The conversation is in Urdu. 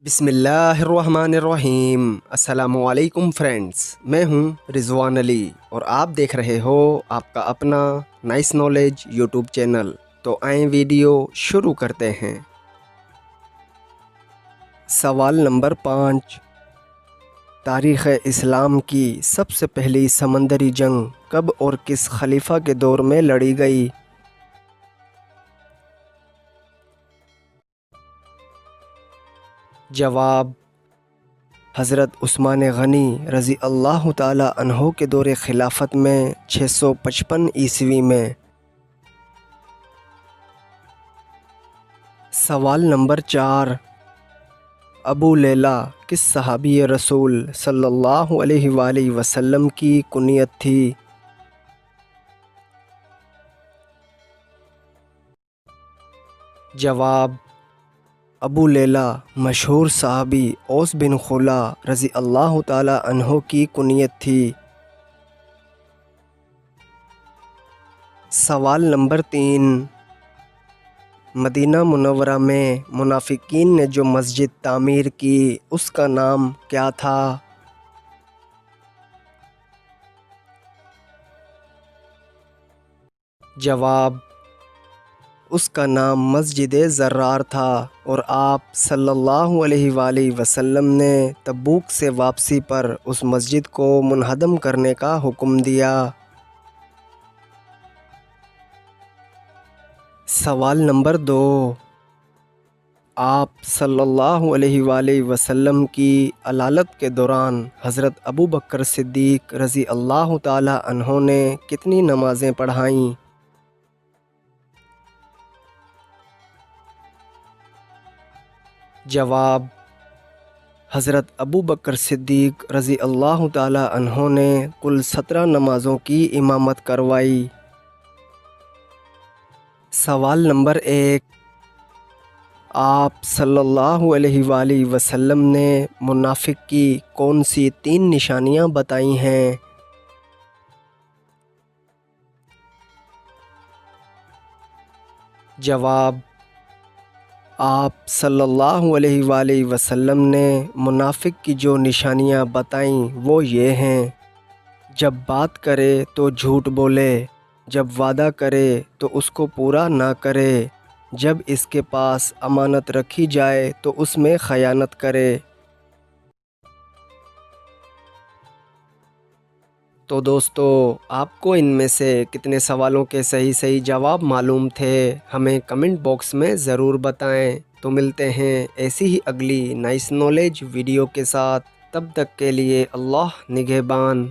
بسم اللہ الرحمن الرحیم۔ السلام علیکم فرینڈز، میں ہوں رضوان علی اور آپ دیکھ رہے ہو آپ کا اپنا نائس نالج یوٹیوب چینل۔ تو آئیں ویڈیو شروع کرتے ہیں۔ سوال نمبر 5، تاریخ اسلام کی سب سے پہلی سمندری جنگ کب اور کس خلیفہ کے دور میں لڑی گئی؟ جواب: حضرت عثمان غنی رضی اللہ تعالی عنہ کے دور خلافت میں 655 عیسوی میں۔ سوال نمبر 4، ابو لیلہ کس صحابی رسول صلی اللہ علیہ وآلہ وسلم کی کنیت تھی؟ جواب: ابو لیلہ مشہور صحابی اوس بن خلا رضی اللہ تعالی عنہ کی کنیت تھی۔ سوال نمبر 3، مدینہ منورہ میں منافقین نے جو مسجد تعمیر کی اس کا نام کیا تھا؟ جواب: اس کا نام مسجد زرار تھا اور آپ صلی اللہ علیہ وآلہ وسلم نے تبوک سے واپسی پر اس مسجد کو منہدم کرنے کا حکم دیا۔ سوال نمبر 2، آپ صلی اللہ علیہ وآلہ وسلم کی علالت کے دوران حضرت ابو بکر صدیق رضی اللہ تعالی عنہ نے کتنی نمازیں پڑھائیں؟ جواب: حضرت ابو بکر صدیق رضی اللہ تعالی عنہ نے کل 17 نمازوں کی امامت کروائی۔ سوال نمبر 1، آپ صلی اللہ علیہ وآلہ وسلم نے منافق کی کون سی 3 نشانیاں بتائی ہیں؟ جواب: آپ صلی اللہ علیہ وآلہ وسلم نے منافق کی جو نشانیاں بتائیں وہ یہ ہیں: جب بات کرے تو جھوٹ بولے، جب وعدہ کرے تو اس کو پورا نہ کرے، جب اس کے پاس امانت رکھی جائے تو اس میں خیانت کرے۔ تو دوستو، آپ کو ان میں سے کتنے سوالوں کے صحیح جواب معلوم تھے؟ ہمیں کمنٹ باکس میں ضرور بتائیں۔ تو ملتے ہیں ایسی ہی اگلی نائس نالج ویڈیو کے ساتھ، تب تک کے لیے اللہ نگہبان۔